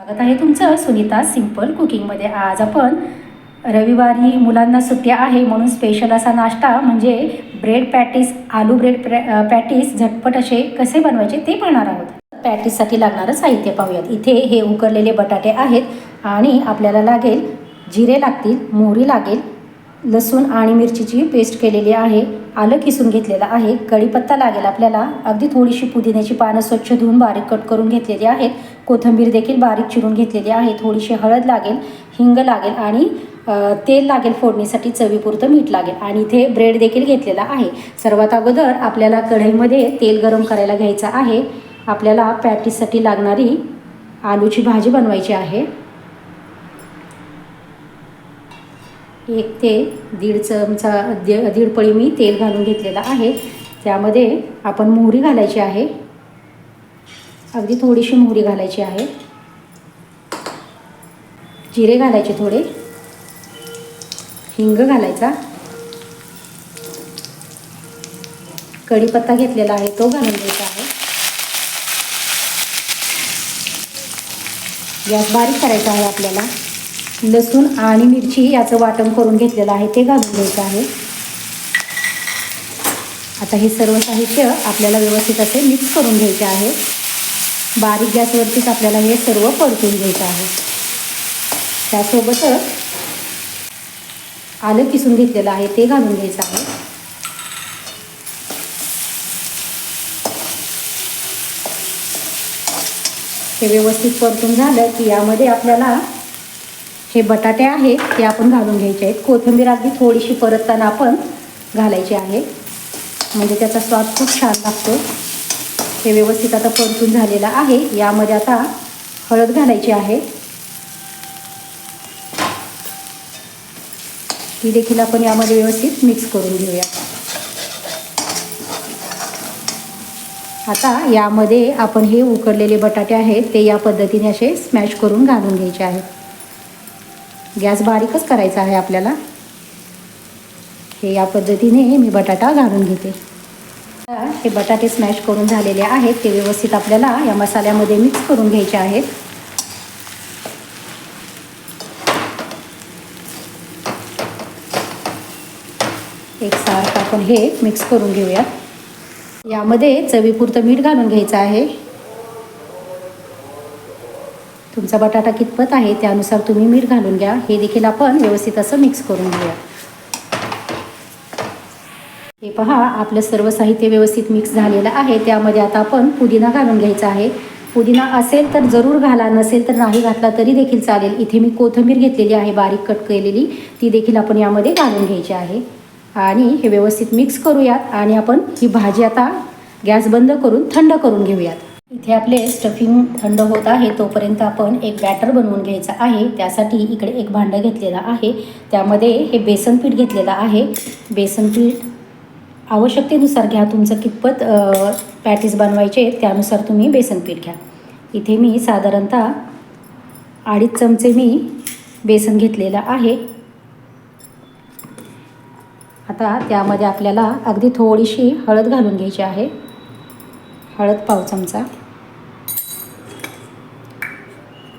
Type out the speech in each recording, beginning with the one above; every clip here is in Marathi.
स्वागत आहे तुमचं सुनीता सिंपल कुकिंगमध्ये। आज आपण रविवारी मुलांना सुट्टी आहे म्हणून स्पेशल असा नाश्ता म्हणजे ब्रेड पॅटीस, आलू ब्रेड पॅटीस झटपट असे कसे बनवायचे ते पाहणार आहोत। पॅटीससाठी लागणारं साहित्य पाहूयात। इथे हे उकडलेले बटाटे आहेत आणि आपल्याला लागेल जिरे लागतील, मोहरी लागेल, लसूण आणि मिरचीची पेस्ट केलेली आहे, आलं किसून घेतलेलं आहे, कढीपत्ता लागेल आपल्याला, अगदी थोडीशी पुदिन्याची पानं स्वच्छ धुवून बारीक कट करून घेतलेली आहेत, कोथिंबीर देखील बारीक चिरून घेतलेली आहे, थोडीशी हळद लागेल, हिंग लागेल आणि तेल लागेल फोडणीसाठी, चवीपुरतं मीठ लागेल आणि इथे ब्रेड देखील घेतलेला आहे। सर्वात अगोदर आपल्याला कढईमध्ये तेल गरम करायला घ्यायचं आहे। आपल्याला पॅटीससाठी लागणारी आलूची भाजी बनवायची आहे। 1 ते 1.5 चमचा 1.5 पळी मी तेल घालून घेतलेलं आहे। त्यामध्ये आपण मोहरी घालायची आहे, अगदी थोडीशी मोहरी घालायची आहे, जिरे घालायचे थोडे, हिंग घालायचा, कढीपत्ता घेतलेला आहे तो घालून द्यायचा आहे। गॅस बारीक करायचा आहे आपल्याला। लसूण आणि मिरची याचं वाटण करून घेतलेलं आहे ते घालून द्यायचं आहे। आता हे सर्व साहित्य आपल्याला व्यवस्थित असे मिक्स करून घ्यायचे आहे। बारीक गॅसवरतीच आपल्याला हे सर्व परतून घ्यायचं आहे। त्यासोबतच आलं किसून घेतलेलं आहे ते घालून घ्यायचं आहे। हे व्यवस्थित परतून झालं की यामध्ये आपल्याला हे बटाटे आहेत ते आपण घालून घ्यायचे आहेत। कोथिंबीर अगदी थोडीशी परतताना आपण घालायची आहे, म्हणजे त्याचा स्वाद खूप छान लागतो। हे व्यवस्थित आता परतून झालेलं आहे। यामध्ये आता हळद घालायची आहे, ती देखील आपण यामध्ये व्यवस्थित मिक्स करून घेऊया। आता यामध्ये आपण हे उकडलेले बटाटे आहेत ते या पद्धतीने असे स्मॅश करून घालून घ्यायचे आहेत। गॅस बारीकच करायचा आहे आपल्याला। हे या पद्धतीने मी बटाटा घालून घेते। हे बटाटे स्मॅश करून झालेले आहेत, ते व्यवस्थित आपल्याला या मसाल्यामध्ये मिक्स करून घ्यायचे आहेत। एकसारखं आपण हे मिक्स करून घेऊया। यामध्ये चवीपुरतं मीठ घालून घ्यायचं आहे। तुमचा बटाटा कितपत आहे त्यानुसार तुम्ही मीठ घालून घ्या। हे देखील आपण व्यवस्थित असं मिक्स करून घेऊया। हे पहा, आपलं सर्व साहित्य व्यवस्थित मिक्स झालेलं आहे। त्यामध्ये आता आपण पुदिना घालून घ्यायचा आहे। पुदिना असेल तर जरूर घाला, नसेल तर नाही घातला तरी देखील चालेल। इथे मी कोथिंबीर घेतलेली आहे बारीक कट केलेली, ती देखील आपण यामध्ये घालून घ्यायची आहे आणि हे व्यवस्थित मिक्स करूयात आणि आपण ही भाजी आता गॅस बंद करून थंड करून घेऊयात। इथे आपले स्टफिंग थंड होत आहे तोपर्यंत आपण एक बॅटर बनवून घ्यायचं आहे। त्यासाठी इकडे एक भांडं घेतलेलं आहे, त्यामध्ये हे बेसन पीठ घेतलेलं आहे। बेसन पीठ आवश्यकतेनुसार घ्या, तुमचं कितपत पॅटीस बनवायचे त्यानुसार तुम्ही बेसन पीठ घ्या। इथे मी साधारणतः 2.5 चमचे मी बेसन घेतलेलं आहे। आता त्यामध्ये आपल्याला अगदी थोडीशी हळद घालून घ्यायची आहे, हळद पाव चमचा,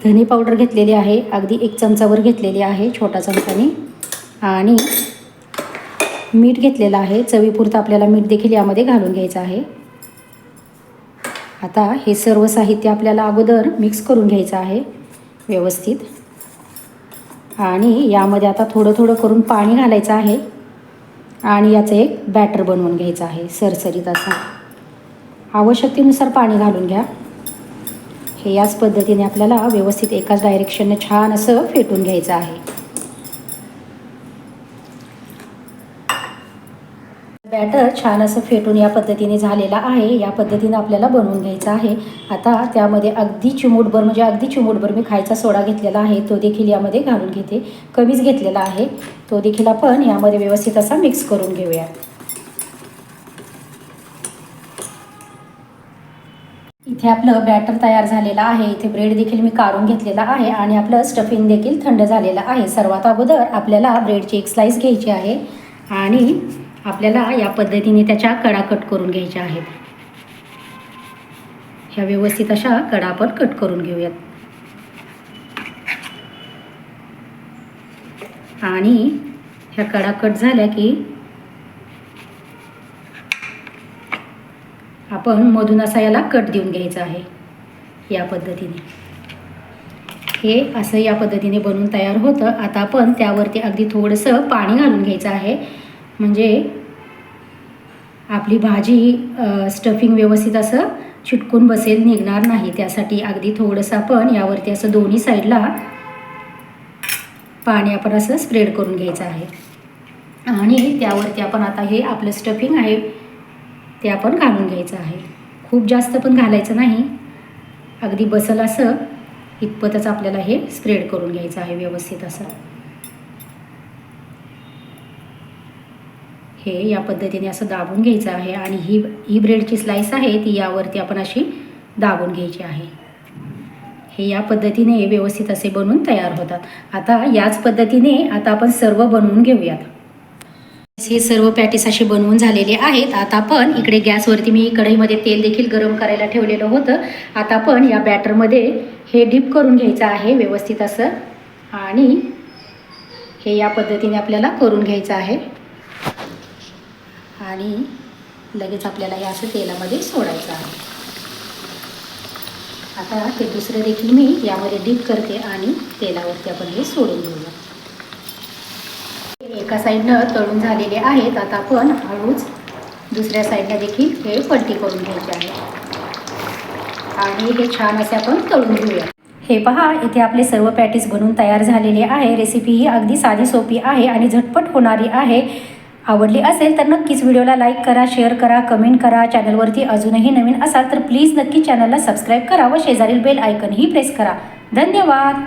धने पावडर घेतलेली आहे, अगदी 1 चमचावर घेतलेली आहे छोटा चमचाने, आणि मीठ घेतलेलं आहे। चवीपुरतं आपल्याला मीठ देखील यामध्ये घालून घ्यायचं आहे। आता हे सर्व साहित्य आपल्याला अगोदर मिक्स करून घ्यायचं आहे व्यवस्थित, आणि यामध्ये आता थोडं थोडं करून पाणी घालायचं आहे आणि याचं एक बॅटर बनवून घ्यायचं आहे सरसरीत असा। आवश्यकतेनुसार पाणी घालून घ्या। हे याच पद्धतीने आपल्याला व्यवस्थित एकाच डायरेक्शनने छान असं फेटून घ्यायचं आहे। बॅटर छान असं फेटून या पद्धतीने झालेला आहे। या पद्धतीने आपल्याला बनवून घ्यायचं आहे। आता त्यामध्ये अगदी चिमूटभर, म्हणजे अगदी चिमूटभर मी खायचा सोडा घेतलेला आहे, तो देखील यामध्ये घालून घेते। कमीच घेतलेला आहे, तो देखील आपण यामध्ये व्यवस्थित असा मिक्स करून घेऊया। इथे आपलं बॅटर तयार झालेलं आहे। इथे ब्रेड देखील मी काढून घेतलेला आहे आणि आपलं स्टफिंग देखील थंड झालेलं आहे। सर्वात अगोदर आपल्याला ब्रेडची एक स्लाइस घ्यायची आहे आणि आपल्याला या पद्धतीने त्याच्या कडा कट करून घ्यायच्या आहेत। ह्या व्यवस्थित अशा कडा आपण कट करून घेऊयात। आणि ह्या कडा कट झाल्या की आपण मधून असा याला कट देऊन घ्यायचा आहे या पद्धतीने. हे असं या पद्धतीने बनवून तयार होतं. आता आपण त्यावरती अगदी थोडंसं पाणी घालून घ्यायचं आहे, म्हणजे आपली भाजी स्टफिंग व्यवस्थित असं चिटकून बसेल, निघणार नाही. त्यासाठी अगदी थोडंसं आपण यावरती असं दोन्ही साईडला पाणी आपण असं स्प्रेड करून घ्यायचं आहे. आणि त्यावरती आपण आता हे आपलं स्टफिंग आहे ते आपण घालून घ्यायचं आहे. खूप जास्त पण घालायचं नाही, अगदी बसल असं इतपतच आपल्याला हे स्प्रेड करून घ्यायचं आहे व्यवस्थित असं. हे या पद्धतीने असं दाबून घ्यायचं आहे आणि ही ब्रेडची स्लाईस आहे ती यावरती आपण अशी दाबून घ्यायची आहे. हे या पद्धतीने व्यवस्थित असे बनवून तयार होतात. आता याच पद्धतीने आता आपण सर्व बनवून घेऊयात. हे सर्व पॅटीस असे बनवून झालेले आहेत. आता आपण इकडे गॅसवरती मी कढईमध्ये तेल देखील गरम करायला ठेवलेलं होतं. आता आपण या बॅटरमध्ये हे डीप करून घ्यायचं आहे व्यवस्थित असं, आणि हे या पद्धतीने आपल्याला करून घ्यायचं आहे आणि लगेच आपल्याला हे असं तेलामध्ये सोडायचं आहे. आता हे दुसरं देखील मी यामध्ये डीप करते आणि तेलावरती आपण हे सोडून घेऊया. एका साईडनं तळून झालेले आहेत. आता आपण हळूच दुसऱ्या साईडला देखील हे पलटी करून घ्यायचे आहे आणि हे छान असे आपण तळून घेऊया. हे पहा, इथे आपले सर्व पॅटीस बनवून तयार झालेले आहे. रेसिपी ही अगदी साधी सोपी आहे आणि झटपट होणारी आहे. आवडली असेल तर नक्कीच व्हिडिओला लाईक करा, शेअर करा, कमेंट करा. चॅनलवरती अजूनही नवीन असाल तर प्लीज नक्की चॅनलला सबस्क्राईब करा व शेजारील बेल आयकनही प्रेस करा. धन्यवाद.